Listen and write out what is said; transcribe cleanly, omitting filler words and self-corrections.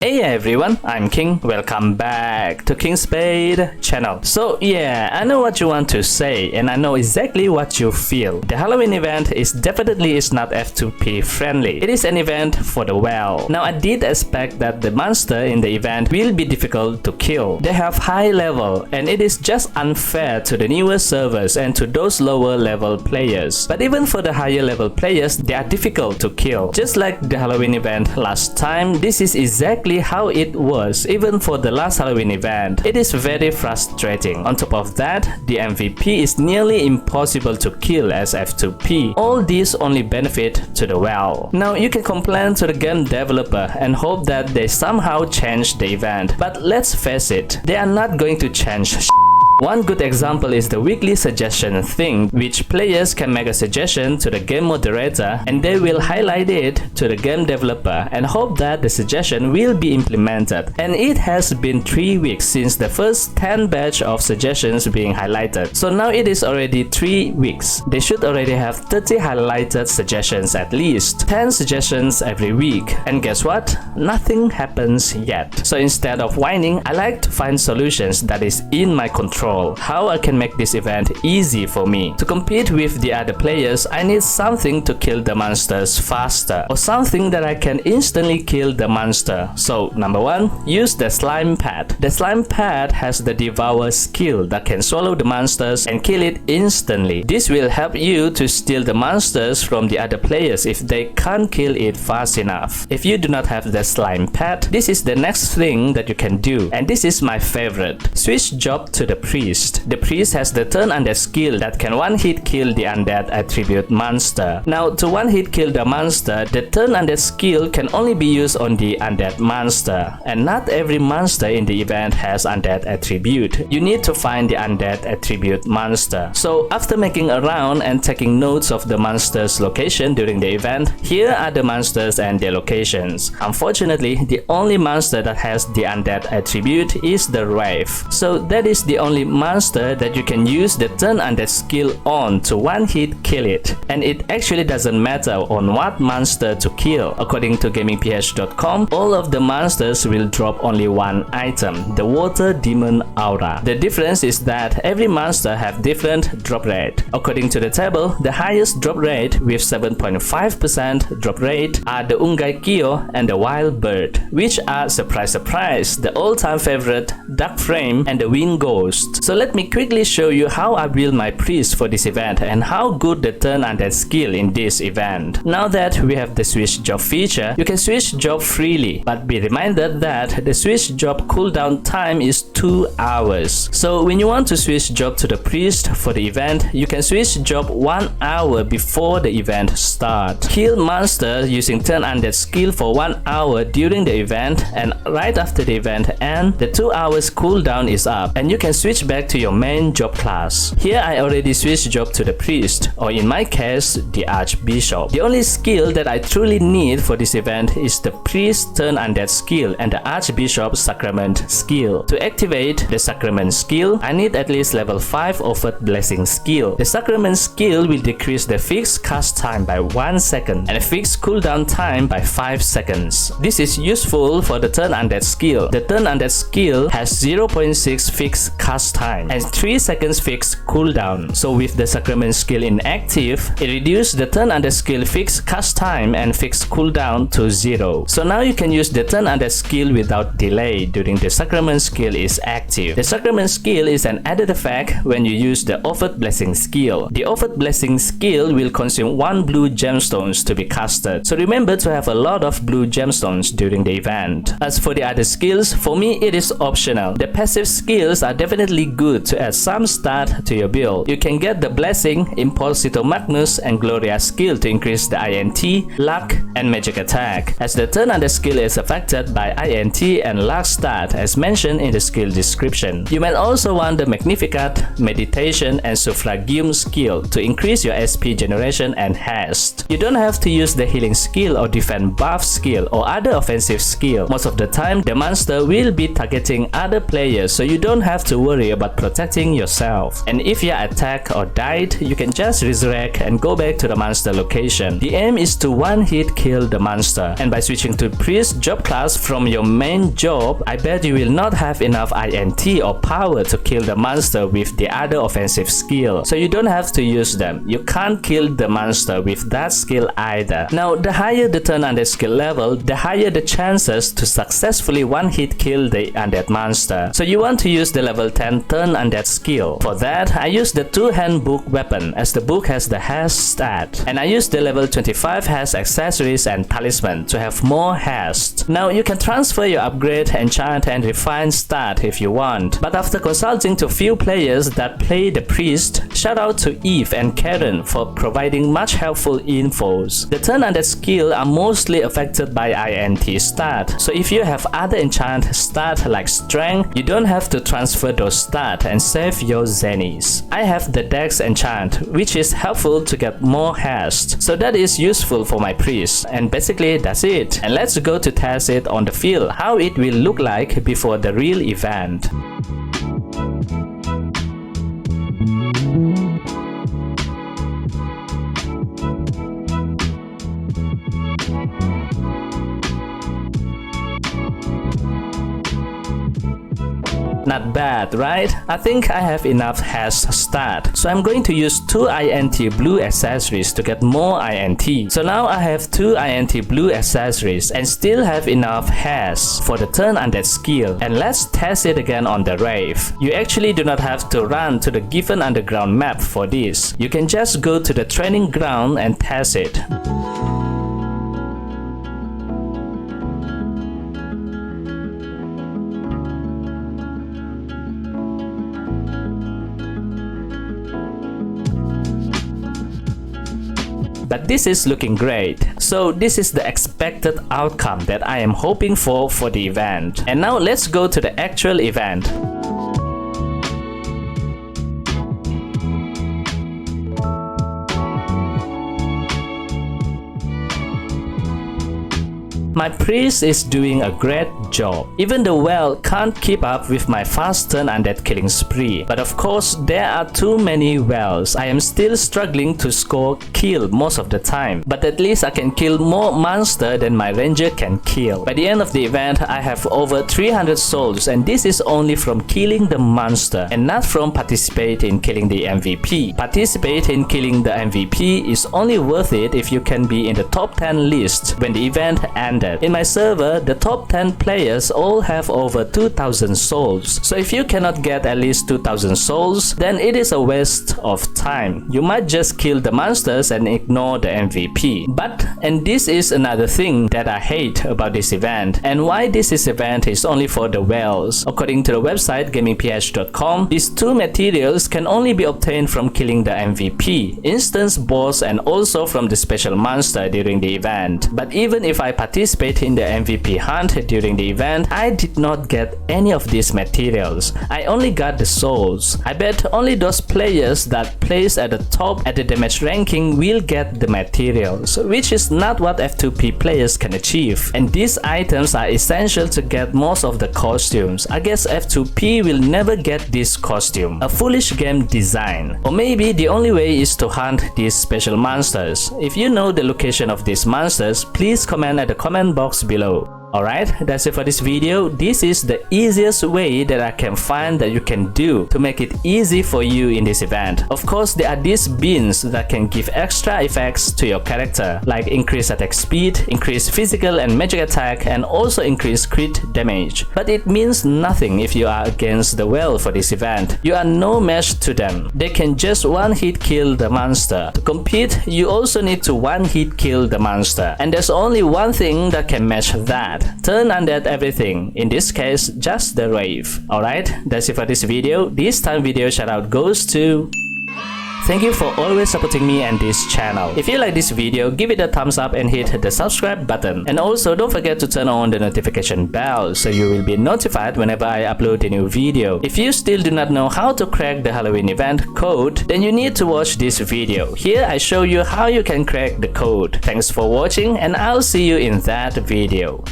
Hey everyone, I'm King. Welcome back to KingSpade channel. So yeah, I know what you want to say and I know exactly what you feel. The Halloween event is definitely not F2P friendly. It is an event for the well. Now I did expect that the monster in the event will be difficult to kill. They have high level and it is just unfair to the newer servers and to those lower level players. But even for the higher level players, they are difficult to kill. Just like the Halloween event last time, this is exactly how it was even for the last Halloween event. It is very frustrating. On top of that, the MVP is nearly impossible to kill as F2P. All these only benefit to the well. Now you can complain to the game developer and hope that they somehow change the event, but let's face it, they are not going to change. One good example is the weekly suggestion thing, which players can make a suggestion to the game moderator and they will highlight it to the game developer and hope that the suggestion will be implemented. And it has been 3 weeks since the first 10 batch of suggestions being highlighted. So now it is already 3 weeks. They should already have 30 highlighted suggestions at least. 10 suggestions every week. And guess what? Nothing happens yet. So instead of whining, I like to find solutions that is in my control. How I can make this event easy for me. To compete with the other players, I need something to kill the monsters faster, or something that I can instantly kill the monster. So number one, use the slime pad. The slime pad has the devour skill that can swallow the monsters and kill it instantly. This will help you to steal the monsters from the other players if they can't kill it fast enough. If you do not have the slime pad, this is the next thing that you can do, and this is my favorite. Switch job to the priest. The priest has the turn undead skill that can one-hit kill the undead attribute monster. Now to one-hit kill the monster, the turn undead skill can only be used on the undead monster, and not every monster in the event has undead attribute. You need to find the undead attribute monster. So after making a round and taking notes of the monster's location during the event, here are the monsters and their locations. Unfortunately, the only monster that has the undead attribute is the Wraith. So that is the only monster that you can use the turn undead skill on to one hit kill it, and it actually doesn't matter on what monster to kill. According to gamingph.com, all of the monsters will drop only one item, the water demon aura. The difference is that every monster have different drop rate. According to the table, the highest drop rate with 7.5% drop rate are the Ungai Kyo and the Wild Bird, which are, surprise surprise, the all-time favorite Dark Frame and the Wind Ghost. So let me quickly show you how I build my priest for this event and how good the turn undead skill in this event. Now that we have the switch job feature, you can switch job freely, but be reminded that the switch job cooldown time is 2 hours. So when you want to switch job to the priest for the event, you can switch job 1 hour before the event starts. Kill monster using turn undead skill for 1 hour during the event, and right after the event ends, the 2 hours cooldown is up and you can switch back to your main job class. Here I already switched job to the priest, or in my case, the archbishop. The only skill that I truly need for this event is the priest turn undead skill and the archbishop sacrament skill. To activate the sacrament skill, I need at least level 5 overt blessing skill. The sacrament skill will decrease the fixed cast time by 1 second and a fixed cooldown time by 5 seconds. This is useful for the turn undead skill. The turn undead skill has 0.6 fixed cast time and 3 seconds fixed cooldown. So with the sacrament skill inactive, it reduces the turn undead skill fixed cast time and fixed cooldown to 0. So now you can use the turn undead skill without delay during the sacrament skill is active. The sacrament skill is an added effect when you use the overt blessing skill. The overt blessing skill will consume 1 blue gemstones to be casted. So remember to have a lot of blue gemstones during the event. As for the other skills, for me it is optional. The passive skills are definitely good to add some stat to your build. You can get the Blessing, Impulsito Magnus and Gloria skill to increase the INT, luck and magic attack, as the turn undead skill is affected by INT and luck stat as mentioned in the skill description. You may also want the Magnificat, Meditation and Suffragium skill to increase your SP generation and haste. You don't have to use the healing skill or defense buff skill or other offensive skill. Most of the time, the monster will be targeting other players, so you don't have to worry worry about protecting yourself. And if you are attacked or died, you can just resurrect and go back to the monster location. The aim is to one-hit kill the monster, and by switching to priest job class from your main job, I bet you will not have enough INT or power to kill the monster with the other offensive skill, so you don't have to use them. You can't kill the monster with that skill either. Now, the higher the turn undead skill level, the higher the chances to successfully one-hit kill the undead monster. So you want to use the level 10 turn undead skill. For that, I use the two-hand book weapon, as the book has the haste stat, and I use the level 25 haste accessories and talisman to have more haste. Now, you can transfer your upgrade, enchant and refine stat if you want, but after consulting to few players that play the priest, shout out to Eve and Karen for providing much helpful infos. The turn undead skill are mostly affected by INT stat, so if you have other enchant stat like strength, you don't have to transfer those stat and save your zennies. I have the dex enchant, which is helpful to get more haste, so that is useful for my priest, and basically that's it. And let's go to test it on the field, how it will look like before the real event. Not bad, right? I think I have enough haste stat, so I'm going to use 2 INT blue accessories to get more INT. So now I have 2 INT blue accessories and still have enough haste for the turn undead skill. And let's test it again on the Wraith. You actually do not have to run to the given underground map for this. You can just go to the training ground and test it. But this is looking great. So this is the expected outcome that I am hoping for the event. And now let's go to the actual event. My priest is doing a great job. Even the well can't keep up with my fast turn undead killing spree. But of course, there are too many wells. I am still struggling to score kill most of the time. But at least I can kill more monster than my ranger can kill. By the end of the event, I have over 300 souls, and this is only from killing the monster and not from participating in killing the MVP. Participating in killing the MVP is only worth it if you can be in the top 10 list when the event ended. In my server, the top 10 players all have over 2,000 souls. So if you cannot get at least 2,000 souls, then it is a waste of time. You might just kill the monsters and ignore the MVP. But, and this is another thing that I hate about this event, and why this event is only for the whales. According to the website gamingph.com, these 2 materials can only be obtained from killing the MVP, instance boss, and also from the special monster during the event. But even if I participate in the MVP hunt during the event, I did not get any of these materials. I only got the souls. I bet only those players that place at the top at the damage ranking will get the materials, which is not what F2P players can achieve. And these items are essential to get most of the costumes. I guess F2P will never get this costume. A foolish game design. Or maybe the only way is to hunt these special monsters. If you know the location of these monsters, please comment at the comment box below. Alright, that's it for this video. This is the easiest way that I can find that you can do to make it easy for you in this event. Of course, there are these beans that can give extra effects to your character, like increase attack speed, increase physical and magic attack, and also increase crit damage. But it means nothing if you are against the well for this event. You are no match to them. They can just one-hit kill the monster. To compete, you also need to one-hit kill the monster. And there's only one thing that can match that. Turn undead everything, in this case just the Wraith. Alright, that's it for this video. This time video shoutout goes to... Thank you for always supporting me and this channel. If you like this video, give it a thumbs up and hit the subscribe button. And also don't forget to turn on the notification bell so you will be notified whenever I upload a new video. If you still do not know how to crack the Halloween event code, then you need to watch this video. Here I show you how you can crack the code. Thanks for watching, and I'll see you in that video.